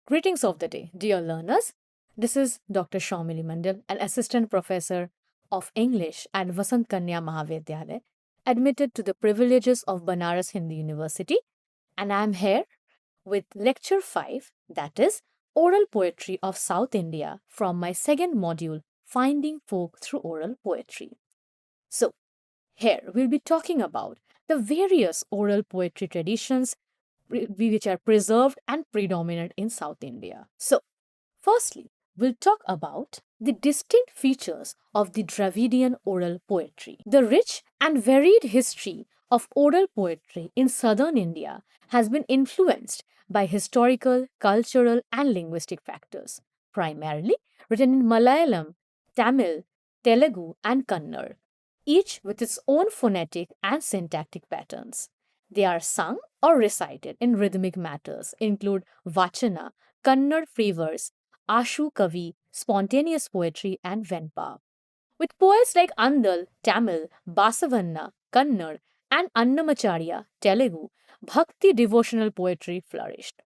Greetings of the day, dear learners. This is Dr. Shaumili Mandal, an assistant professor of English at Vasant Kanya Mahavidyalaya, admitted to the privileges of Banaras Hindu University, and I am here with lecture 5, that is Oral Poetry of South India, from my second module, Finding Folk Through Oral Poetry. So, here we'll be talking about the various oral poetry traditions which are preserved and predominant in South India. So, firstly, we'll talk about the distinct features of the Dravidian oral poetry. The rich and varied history of oral poetry in southern India has been influenced by historical, cultural, and linguistic factors, primarily written in Malayalam, Tamil, Telugu, and Kannada, each with its own phonetic and syntactic patterns. They are sung or recited in rhythmic matters, include Vachana, Kannada free verse, Ashu Kavi, spontaneous poetry, and Venpa. With poets like Andal, Tamil, Basavanna, Kannada, and Annamacharya, Telugu, Bhakti devotional poetry flourished.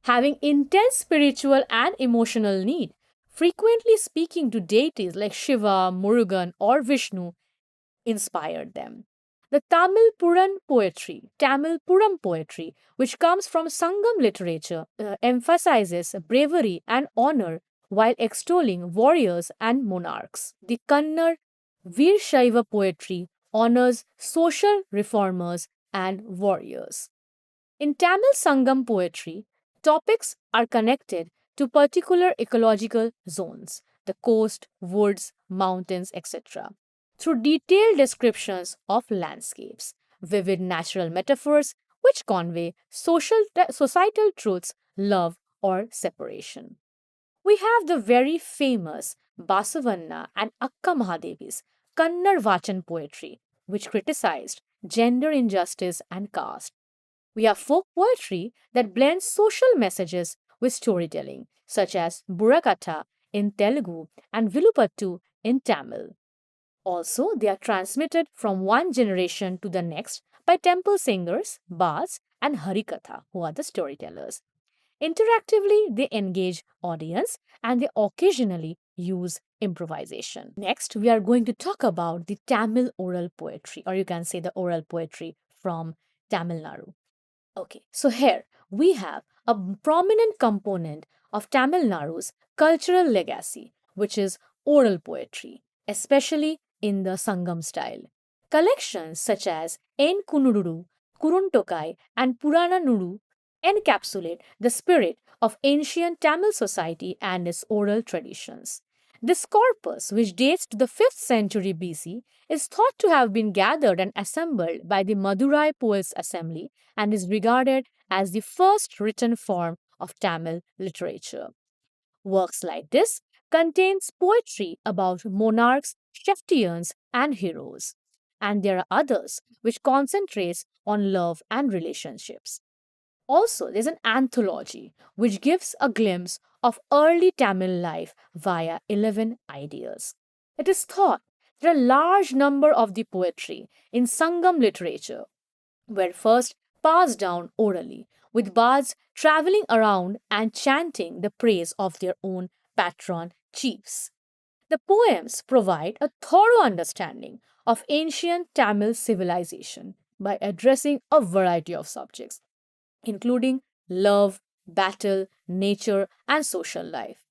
Having intense spiritual and emotional need, frequently speaking to deities like Shiva, Murugan, or Vishnu, inspired them. The Tamil Puram poetry, which comes from Sangam literature, emphasizes bravery and honor while extolling warriors and monarchs. The Kannada Veershaiva poetry honors social reformers and warriors. In Tamil Sangam poetry, topics are connected to particular ecological zones, the coast, woods, mountains, etc., through detailed descriptions of landscapes, vivid natural metaphors which convey societal truths, love, or separation. We have the very famous Basavanna and Akka Mahadevi's Kannada Vachan poetry, which criticized gender injustice and caste. We have folk poetry that blends social messages with storytelling, such as Burakatha in Telugu and Vilupattu in Tamil. Also, they are transmitted from one generation to the next by temple singers, bards, and Harikatha, who are the storytellers. Interactively, they engage audience and they occasionally use improvisation. Next, we are going to talk about the Tamil oral poetry, or you can say the oral poetry from Tamil Nadu. Okay, so here we have a prominent component of Tamil Nadu's cultural legacy, which is oral poetry, especially in the Sangam style. Collections such as En Kunururu, Kuruntokai, and Purana Nuru encapsulate the spirit of ancient Tamil society and its oral traditions. This corpus, which dates to the 5th century BC, is thought to have been gathered and assembled by the Madurai Poets Assembly and is regarded as the first written form of Tamil literature. Works like this contains poetry about monarchs, chieftains, and heroes. And there are others which concentrates on love and relationships. Also, there's an anthology which gives a glimpse of early Tamil life via 11 ideas. It is thought that a large number of the poetry in Sangam literature were first passed down orally, with bards traveling around and chanting the praise of their own patron chiefs. The poems provide a thorough understanding of ancient Tamil civilization by addressing a variety of subjects including love, battle, nature, and social life.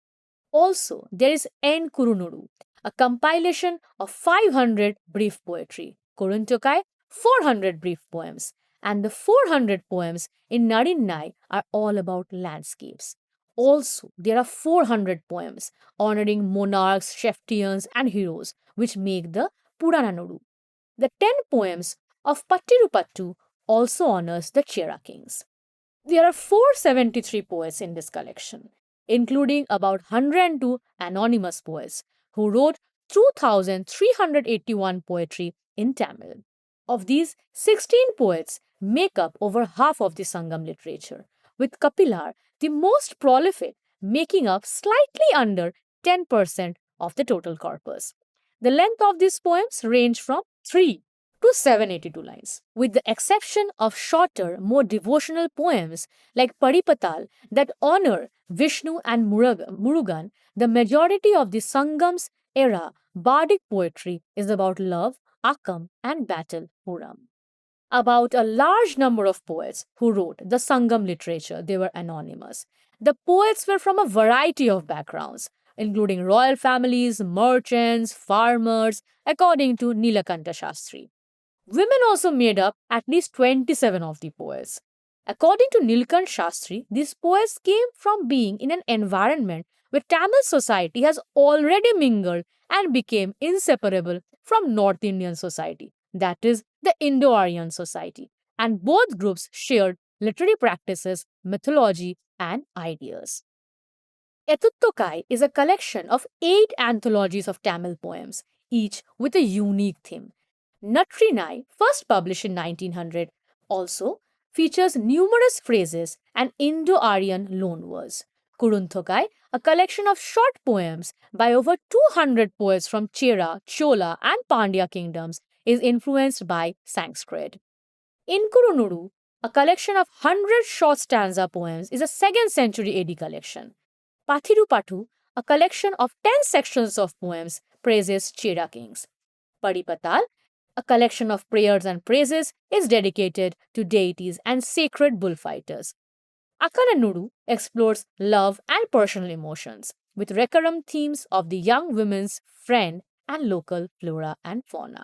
Also, there is N Kurunuru, a compilation of 500 brief poetry, Kuruntokai 400 brief poems, and the 400 poems in Nadinnai are all about landscapes. Also, there are 400 poems honoring monarchs, chieftains, and heroes, which make the Purananuru. The 10 poems of Pattirupattu also honors the Chera kings. There are 473 poets in this collection, including about 102 anonymous poets who wrote 2,381 poetry in Tamil. Of these, 16 poets make up over half of the Sangam literature, with Kapilar the most prolific, making up slightly under 10% of the total corpus. The length of these poems range from 3 to 782 lines, with the exception of shorter, more devotional poems like Paripatal that honor Vishnu and Murugan. The majority of the Sangam's era bardic poetry is about love, akam, and battle puram. About a large number of poets who wrote the Sangam literature, they were anonymous. The poets were from a variety of backgrounds, including royal families, merchants, farmers, according to Nilakanta Shastri. Women also made up at least 27 of the poets. According to Nilkant Shastri, these poets came from being in an environment where Tamil society has already mingled and became inseparable from North Indian society, that is, the Indo Aryan society, and both groups shared literary practices, mythology, and ideas. Etuttokai is a collection of 8 anthologies of Tamil poems, each with a unique theme. Natrinai, first published in 1900, also features numerous phrases and Indo-Aryan loanwords. Kurunthokai, a collection of short poems by over 200 poets from Chera, Chola, and Pandya kingdoms, is influenced by Sanskrit. Inkurunuru, a collection of 100 short stanza poems, is a 2nd century AD collection. Pathirupattu, a collection of 10 sections of poems, praises Chera kings. Padipatal, a collection of prayers and praises, is dedicated to deities and sacred bullfighters. Akananuru explores love and personal emotions, with recurrent themes of the young woman's friend and local flora and fauna.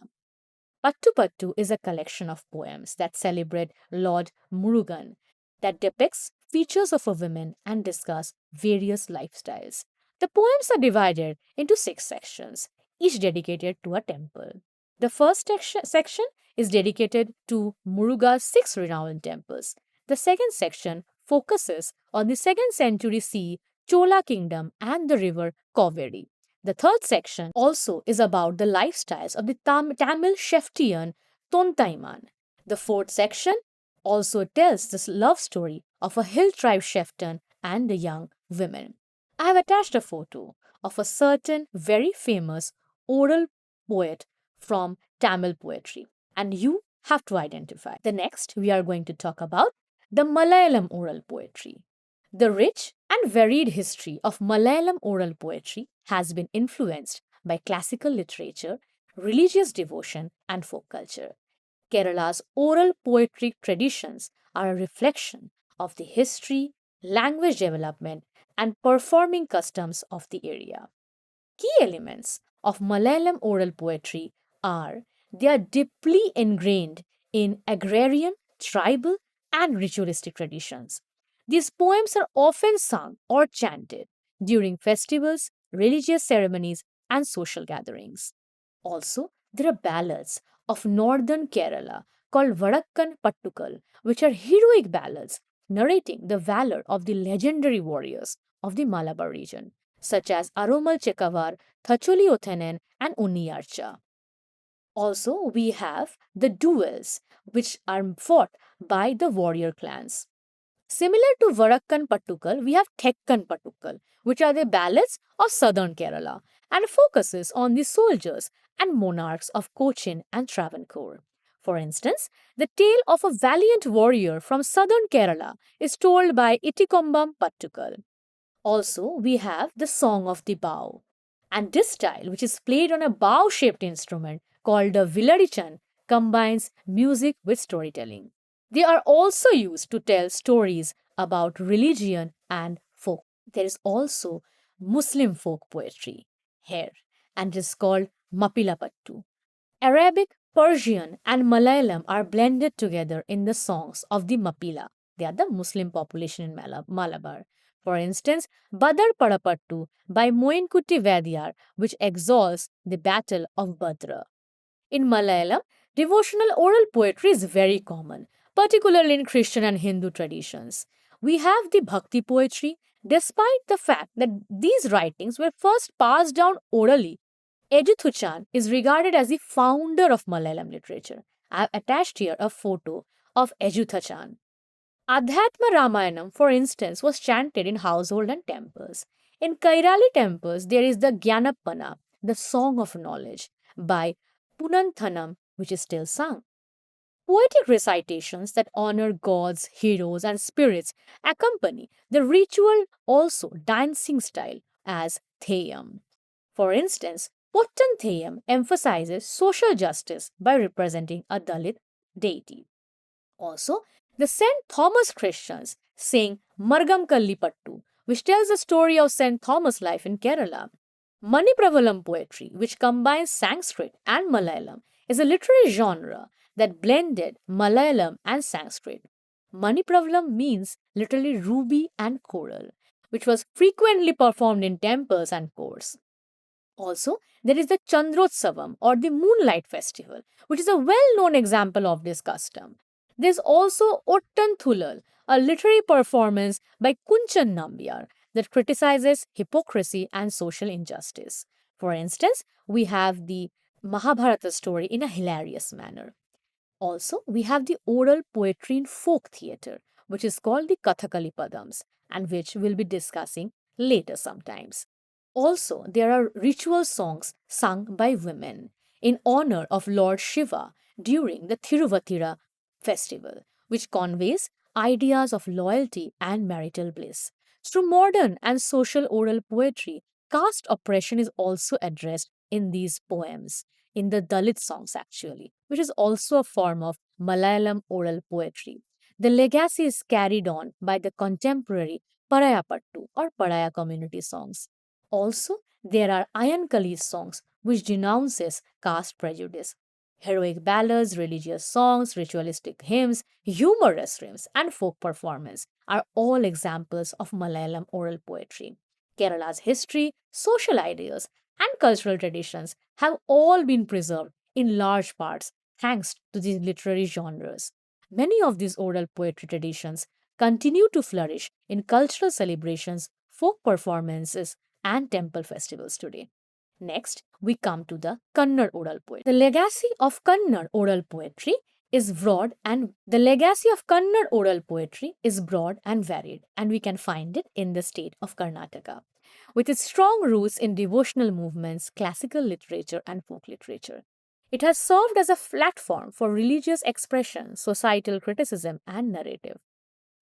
Pattu Pattu is a collection of poems that celebrate Lord Murugan, that depicts features of a woman and discuss various lifestyles. The poems are divided into 6 sections, each dedicated to a temple. The first section is dedicated to Muruga's 6 renowned temples. The second section focuses on the 2nd century C Chola kingdom and the river Kaveri. The third section also is about the lifestyles of the Tamil Sheftian Tontaiman. The fourth section also tells this love story of a hill tribe chieftain and the young women. I have attached a photo of a certain very famous oral poet from Tamil poetry, and you have to identify. The next, we are going to talk about the Malayalam oral poetry. The rich and varied history of Malayalam oral poetry has been influenced by classical literature, religious devotion, and folk culture. Kerala's oral poetry traditions are a reflection of the history, language development, and performing customs of the area. Key elements of Malayalam oral poetry are they are deeply ingrained in agrarian, tribal, and ritualistic traditions. These poems are often sung or chanted during festivals, religious ceremonies, and social gatherings. Also, there are ballads of northern Kerala called Vadakkan Pattukal, which are heroic ballads narrating the valor of the legendary warriors of the Malabar region, such as Aromal Chekavar, Thacholi Othenen, and Unniyarcha. Also, we have the duels, which are fought by the warrior clans. Similar to Varakkan Pattukal, we have Thekkan Pattukal, which are the ballads of southern Kerala and focuses on the soldiers and monarchs of Cochin and Travancore. For instance, the tale of a valiant warrior from southern Kerala is told by Itikombam Pattukal. Also, we have the Song of the Bow. And this style, which is played on a bow shaped instrument called a Villarichan, combines music with storytelling. They are also used to tell stories about religion and folk. There is also Muslim folk poetry here, and it is called Mapilapattu. Arabic, Persian, and Malayalam are blended together in the songs of the Mapila. They are the Muslim population in Malabar. For instance, Badar Padapattu by Moinkutti Vaidiyar, which exalts the Battle of Badra. In Malayalam, devotional oral poetry is very common, particularly in Christian and Hindu traditions. We have the Bhakti poetry, despite the fact that these writings were first passed down orally. Ejuthuchan is regarded as the founder of Malayalam literature. I have attached here a photo of Ejuthuchan. Adhyatma Ramayanam, for instance, was chanted in household and temples. In Kairali temples, there is the Gyanappana, the Song of Knowledge, by Punanthanam which is still sung. Poetic recitations that honor gods, heroes, and spirits accompany the ritual, also dancing style as Theyam. For instance, Pottan Theyam emphasizes social justice by representing a Dalit deity. Also, the St. Thomas Christians sing Margam Kallipattu, which tells the story of St. Thomas' life in Kerala. Manipravalam poetry, which combines Sanskrit and Malayalam, is a literary genre that blended Malayalam and Sanskrit. Manipravalam means literally ruby and coral, which was frequently performed in temples and courts. Also, there is the Chandrotsavam or the Moonlight Festival, which is a well known example of this custom. There's also Ottan Thulal, a literary performance by Kunchan Nambiar that criticizes hypocrisy and social injustice. For instance, we have the Mahabharata story in a hilarious manner. Also, we have the oral poetry in folk theatre, which is called the Kathakali Padams, and which we'll be discussing later sometimes. Also, there are ritual songs sung by women in honor of Lord Shiva during the Thiruvatira festival, which conveys ideas of loyalty and marital bliss. Through modern and social oral poetry, caste oppression is also addressed in these poems, in the Dalit songs actually, which is also a form of Malayalam oral poetry. The legacy is carried on by the contemporary Parayapattu or Paraya community songs. Also, there are Ayankali songs which denounces caste prejudice. Heroic ballads, religious songs, ritualistic hymns, humorous hymns, and folk performance are all examples of Malayalam oral poetry. Kerala's history, social ideas, and cultural traditions have all been preserved in large parts thanks to these literary genres. Many of these oral poetry traditions continue to flourish in cultural celebrations, folk performances, and temple festivals today. Next, we come to the Kannada oral poetry. The legacy of Kannada oral poetry is broad and varied, and we can find it in the state of Karnataka. With its strong roots in devotional movements, classical literature, and folk literature, it has served as a platform for religious expression, societal criticism, and narrative.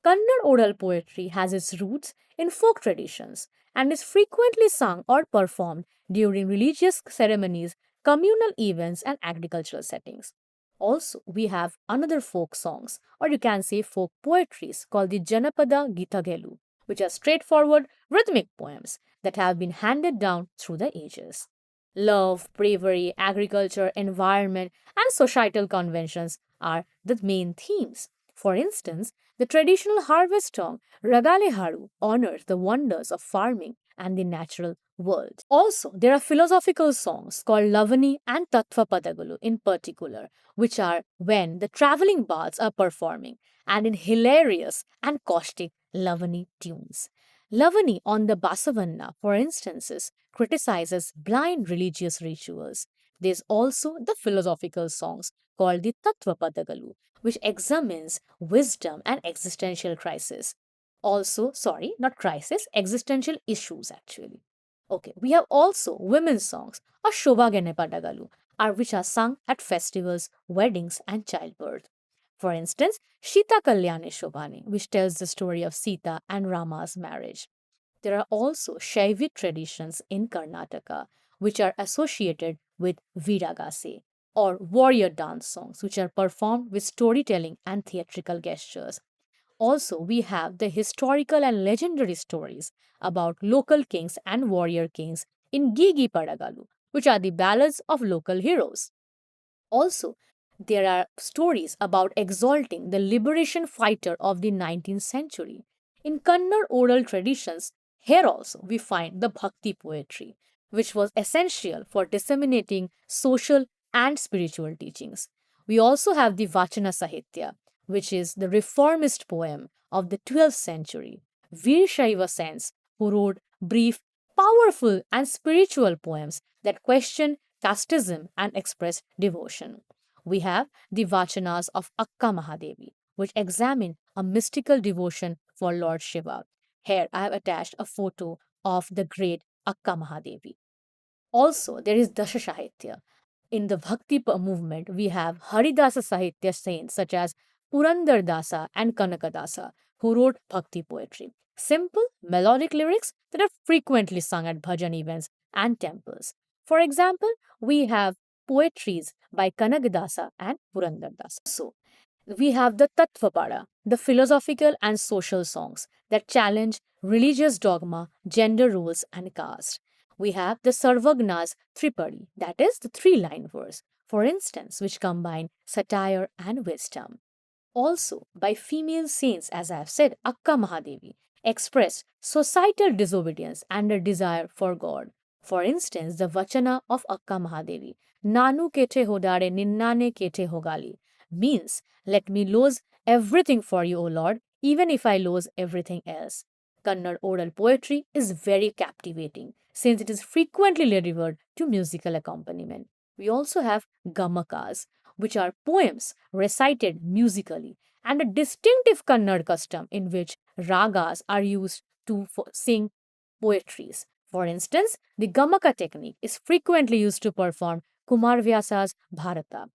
Kannada oral poetry has its roots in folk traditions and is frequently sung or performed during religious ceremonies, communal events, and agricultural settings. Also, we have another folk songs, or you can say folk poetries, called the Janapada Gitagelu, which are straightforward rhythmic poems that have been handed down through the ages. Love, bravery, agriculture, environment, and societal conventions are the main themes. For instance, the traditional harvest song Ragale Haru honors the wonders of farming and the natural world. Also, there are philosophical songs called Lavani and Tattva Padagalu in particular, which are when the traveling bards are performing and in hilarious and caustic Lavani tunes. Lavani on the Basavanna, for instance, criticizes blind religious rituals. There's also the philosophical songs called the Tattva Padagalu, which examines wisdom and existential crisis. Also, sorry, not crisis, existential issues actually. Okay, we have also women's songs or Shobhagene Padagalu, which are sung at festivals, weddings, and childbirth. For instance, Shita Kalyane Shobhane, which tells the story of Sita and Rama's marriage. There are also Shaivit traditions in Karnataka, which are associated with Viragase, or warrior dance songs, which are performed with storytelling and theatrical gestures. Also, we have the historical and legendary stories about local kings and warrior kings in Gigi Padagalu, which are the ballads of local heroes. Also, there are stories about exalting the liberation fighter of the 19th century. In Kannada oral traditions, here also we find the Bhakti poetry, which was essential for disseminating social and spiritual teachings. We also have the Vachana Sahitya, which is the reformist poem of the 12th century. Veer Shaiva Sens, who wrote brief, powerful, and spiritual poems that question casteism and express devotion. We have the Vachanas of Akka Mahadevi, which examine a mystical devotion for Lord Shiva. Here I have attached a photo of the great Akka Mahadevi. Also, there is Dasha Sahitya, In the movement, we have Haridasa Sahitya saints such as Purandar Dasa and Kanakadasa, who wrote Bhakti poetry. Simple, melodic lyrics that are frequently sung at bhajan events and temples. For example, we have poetries by Kanakadasa and Purandar Dasa. So, we have the Tattvapada, the philosophical and social songs that challenge religious dogma, gender roles, and caste. We have the Sarvagna's Tripadi, that is the three-line verse, for instance, which combine satire and wisdom. Also, by female saints, as I have said, Akka Mahadevi expressed societal disobedience and a desire for God. For instance, the Vachana of Akka Mahadevi, Nanu kete hodare ninnane kete hogali, means, let me lose everything for you, O Lord, even if I lose everything else. Kannada oral poetry is very captivating since it is frequently delivered to musical accompaniment. We also have gamakas, which are poems recited musically, and a distinctive Kannada custom in which ragas are used to sing poetries. For instance, the Gamaka technique is frequently used to perform Kumarvyasa's Bharata.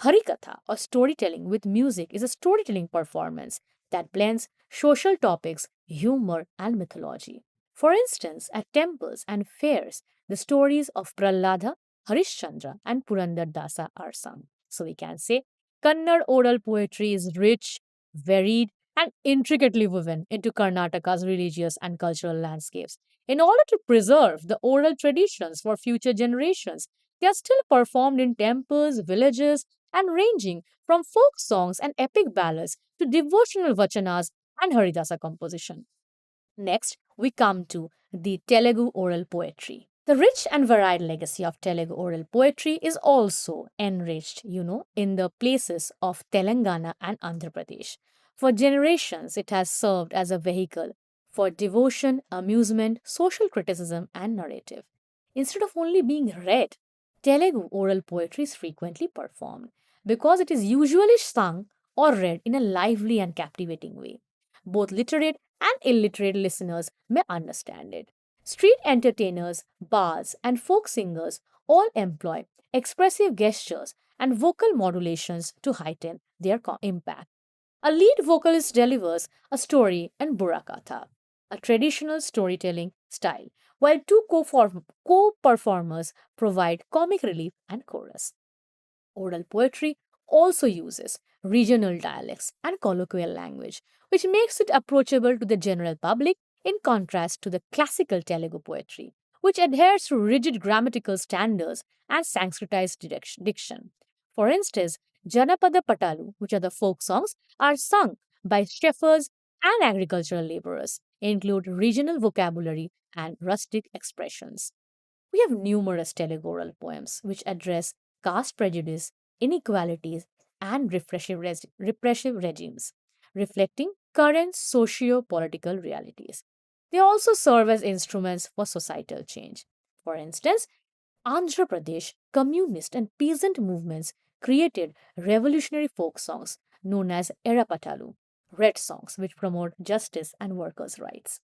Harikatha, or storytelling with music, is a storytelling performance that blends social topics, humor, and mythology. For instance, at temples and fairs, the stories of Prahlada, Harishchandra, and Purandar Dasa are sung. So we can say Kannada oral poetry is rich, varied, and intricately woven into Karnataka's religious and cultural landscapes. In order to preserve the oral traditions for future generations, they are still performed in temples, villages, and ranging from folk songs and epic ballads to devotional vachanas and Haridasa composition. Next, we come to the Telugu oral poetry. The rich and varied legacy of Telugu oral poetry is also enriched, in the places of Telangana and Andhra Pradesh. For generations, it has served as a vehicle for devotion, amusement, social criticism, and narrative. Instead of only being read, Telugu oral poetry is frequently performed because it is usually sung or read in a lively and captivating way. Both literate and illiterate listeners may understand it. Street entertainers, bards, and folk singers all employ expressive gestures and vocal modulations to heighten their impact. A lead vocalist delivers a story in Burakatha, a traditional storytelling style, while two co performers provide comic relief and chorus. Oral poetry also uses regional dialects and colloquial language, which makes it approachable to the general public in contrast to the classical Telugu poetry, which adheres to rigid grammatical standards and Sanskritized diction. For instance, Janapada Patalu, which are the folk songs, are sung by shepherds and agricultural laborers, include regional vocabulary and rustic expressions. We have numerous Telugu oral poems which address caste prejudice, inequalities, and repressive regimes, reflecting current socio political realities. They also serve as instruments for societal change. For instance, Andhra Pradesh communist and peasant movements created revolutionary folk songs known as Erapatalu, red songs which promote justice and workers' rights.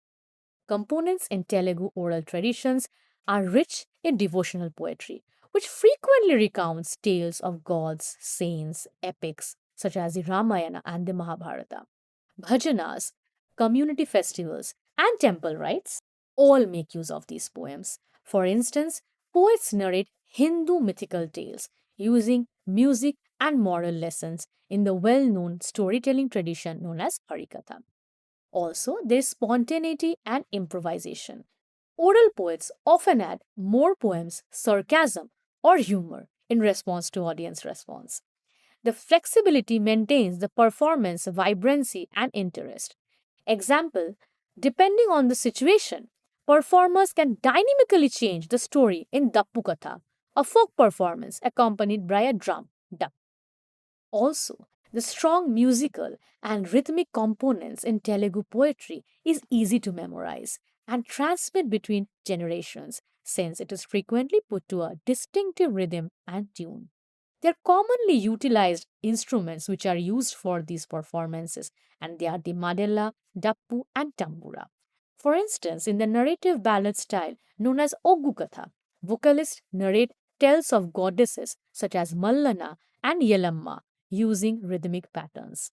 Components in Telugu oral traditions are rich in devotional poetry, which frequently recounts tales of gods, saints, epics such as the Ramayana and the Mahabharata. Bhajanas, community festivals, and temple rites all make use of these poems. For instance, poets narrate Hindu mythical tales using music and moral lessons in the well known storytelling tradition known as Harikatha. Also, there is spontaneity and improvisation. Oral poets often add more poems, sarcasm, or humor in response to audience response. The flexibility maintains the performance vibrancy and interest. Example, depending on the situation, performers can dynamically change the story in Dappu Katha, a folk performance accompanied by a drum, dap. Also, the strong musical and rhythmic components in Telugu poetry is easy to memorize and transmit between generations since it is frequently put to a distinctive rhythm and tune. They are commonly utilized instruments which are used for these performances, and they are the madella, dappu, and tambura. For instance, in the narrative ballad style known as Oggu Katha, vocalists narrate tells of goddesses such as Mallana and Yelamma using rhythmic patterns.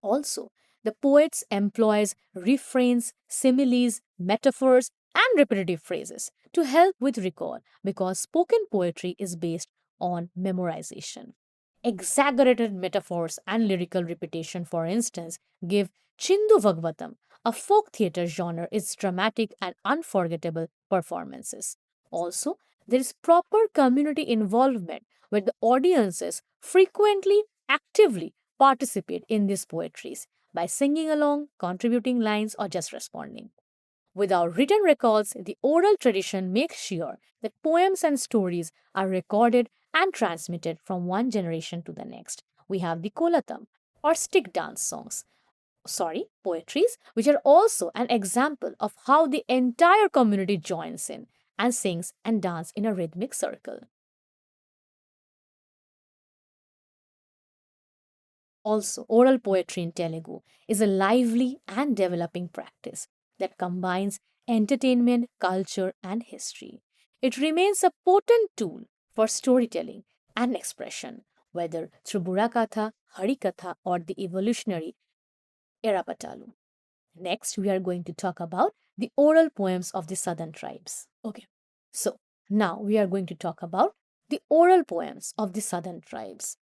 Also, the poets employs refrains, similes, metaphors, and repetitive phrases to help with recall because spoken poetry is based on memorization. Exaggerated metaphors and lyrical repetition, for instance, give Chindu Bhagavatam, a folk theatre genre, its dramatic and unforgettable performances. Also, there is proper community involvement where the audiences frequently actively participate in these poetries by singing along, contributing lines, or just responding. Without written records, the oral tradition makes sure that poems and stories are recorded and transmitted from one generation to the next. We have the Kolatam or stick dance songs, poetries, which are also an example of how the entire community joins in and sings and dances in a rhythmic circle. Also, oral poetry in Telugu is a lively and developing practice that combines entertainment, culture, and history. It remains a potent tool for storytelling and expression, whether through Burakatha, Harikatha, or the evolutionary Erapatalu. Next, we are going to talk about the oral poems of the southern tribes. Okay, so now we are going to talk about the oral poems of the southern tribes.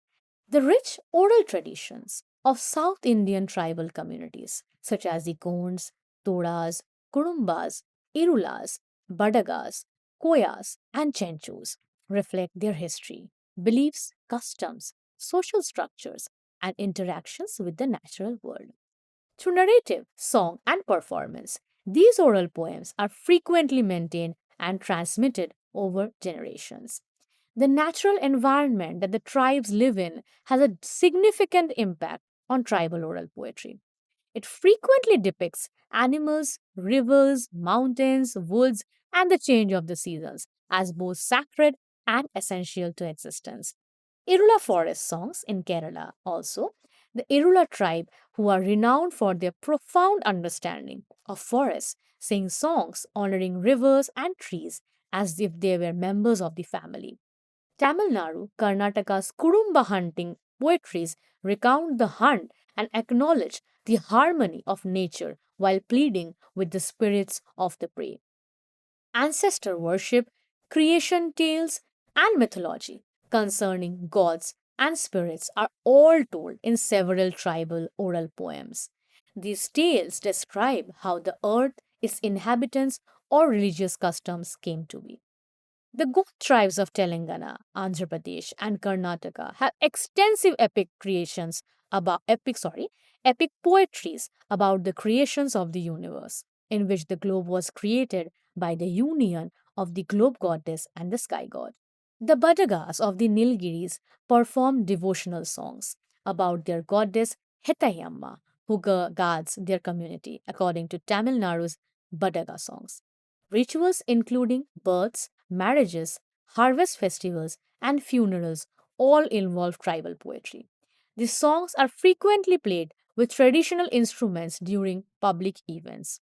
The rich oral traditions of South Indian tribal communities, such as the Gonds, Todas, Kurumbas, Irulas, Badagas, Koyas, and Chenchus, reflect their history, beliefs, customs, social structures, and interactions with the natural world. Through narrative, song, and performance, these oral poems are frequently maintained and transmitted over generations. The natural environment that the tribes live in has a significant impact on tribal oral poetry. It frequently depicts animals, rivers, mountains, woods, and the change of the seasons as both sacred and essential to existence. Irula forest songs in Kerala also, the Irula tribe, who are renowned for their profound understanding of forests, sing songs honoring rivers and trees as if they were members of the family. Tamil Nadu, Karnataka's Kurumba hunting poetries recount the hunt and acknowledge the harmony of nature while pleading with the spirits of the prey. Ancestor worship, creation tales, and mythology concerning gods and spirits are all told in several tribal oral poems. These tales describe how the earth, its inhabitants, or religious customs came to be. The Goth tribes of Telangana, Andhra Pradesh, and Karnataka have extensive epic poetries about the creations of the universe, in which the globe was created by the union of the globe goddess and the sky god. The Badagas of the Nilgiris perform devotional songs about their goddess Hetayamma, who guards their community, according to Tamil Nadu's Badaga songs. Rituals including births, marriages, harvest festivals, and funerals all involve tribal poetry. These songs are frequently played with traditional instruments during public events.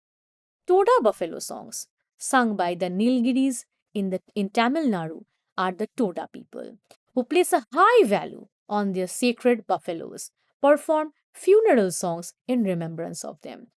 Toda buffalo songs, sung by the Nilgiris in Tamil Nadu, are the Toda people, who place a high value on their sacred buffaloes, perform funeral songs in remembrance of them.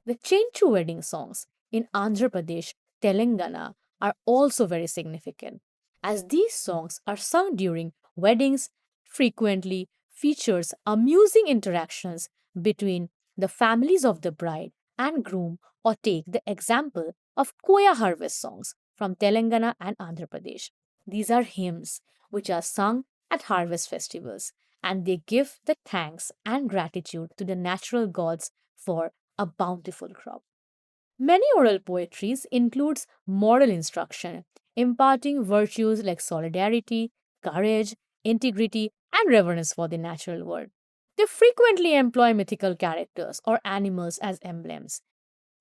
The Chenchu wedding songs in Andhra Pradesh, Telangana are also very significant, as these songs are sung during weddings, frequently features amusing interactions between the families of the bride and groom, or take the example of Koya harvest songs from Telangana and Andhra Pradesh. These are hymns which are sung at harvest festivals, and they give the thanks and gratitude to the natural gods for a bountiful crop. Many oral poetries includes moral instruction, imparting virtues like solidarity, courage, integrity, and reverence for the natural world. They frequently employ mythical characters or animals as emblems.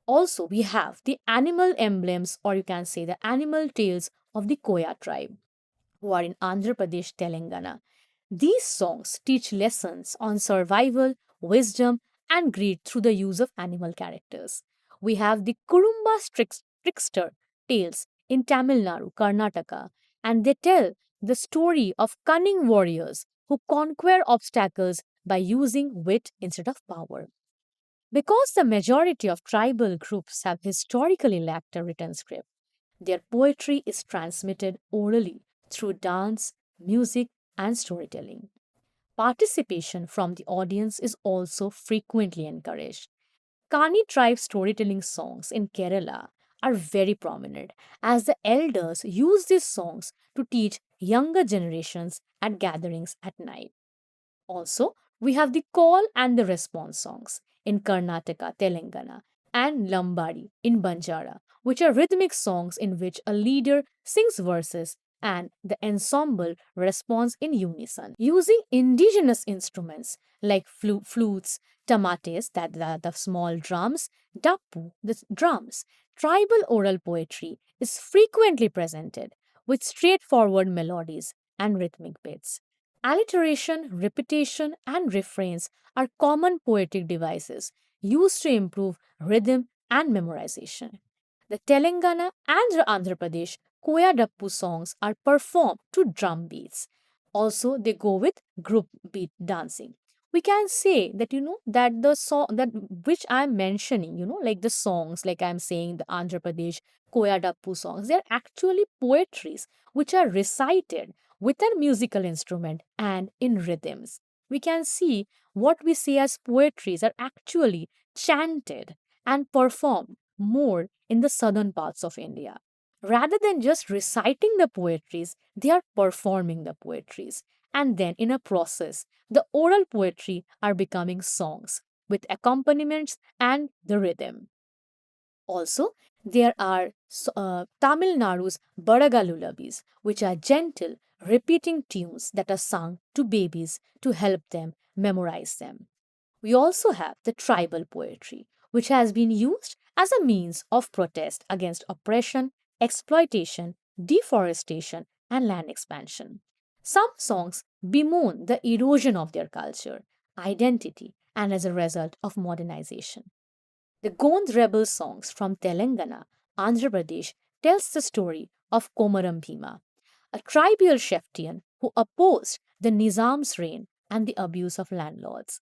Also, we have the animal emblems, or you can say the animal tales of the Koya tribe, who are in Andhra Pradesh, Telangana. These songs teach lessons on survival, wisdom, and greed through the use of animal characters. We have the Kurumba trickster tales in Tamil Nadu, Karnataka, and they tell the story of cunning warriors who conquer obstacles by using wit instead of power. Because the majority of tribal groups have historically lacked a written script, their poetry is transmitted orally through dance, music, and storytelling. Participation from the audience is also frequently encouraged. Kani tribe storytelling songs in Kerala are very prominent as the elders use these songs to teach younger generations at gatherings at night. Also, we have the call and the response songs in Karnataka, Telangana, and Lambadi in Banjara, which are rhythmic songs in which a leader sings verses and the ensemble responds in unison. Using indigenous instruments like flutes, tamates, that are the small drums, dappu, the drums, tribal oral poetry is frequently presented with straightforward melodies and rhythmic beats. Alliteration, repetition, and refrains are common poetic devices used to improve rhythm and memorization. The Telangana and the Andhra Pradesh Koyadappu songs are performed to drum beats. Also, they go with group beat dancing. We can say that that the song that which I'm mentioning, like the songs, like I'm saying the Andhra Pradesh Koyadappu songs, they're actually poetries which are recited with a musical instrument and in rhythms. We can see what we say as poetries are actually chanted and performed more in the southern parts of India. Rather than just reciting the poetries, they are performing the poetries. And then, in a process, the oral poetry are becoming songs with accompaniments and the rhythm. Also, there are Tamil Nadu's Badaga lullabies, which are gentle, repeating tunes that are sung to babies to help them memorize them. We also have the tribal poetry, which has been used as a means of protest against oppression, exploitation, deforestation, and land expansion. Some songs bemoan the erosion of their culture, identity, and as a result of modernization. The Gond rebel songs from Telangana, Andhra Pradesh tells the story of Komaram Bhima, a tribal chieftain who opposed the Nizam's reign and the abuse of landlords.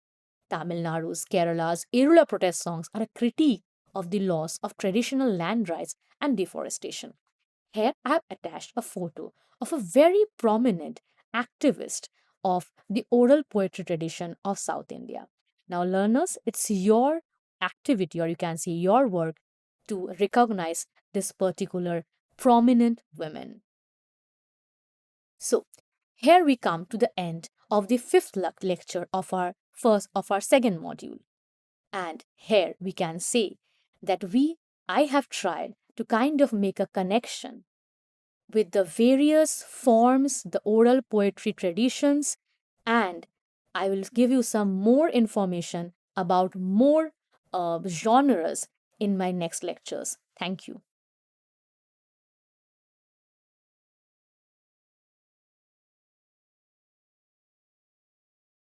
Tamil Nadu's, Kerala's Irula protest songs are a critique of the loss of traditional land rights and deforestation. Here I have attached a photo of a very prominent activist of the oral poetry tradition of South India. Now, learners, it's your activity, or you can say your work, to recognize this particular prominent women. So, here we come to the end of the fifth lecture of our second module. And here we can say that I have tried to kind of make a connection with the various forms, the oral poetry traditions, and I will give you some more information about more genres in my next lectures. Thank you.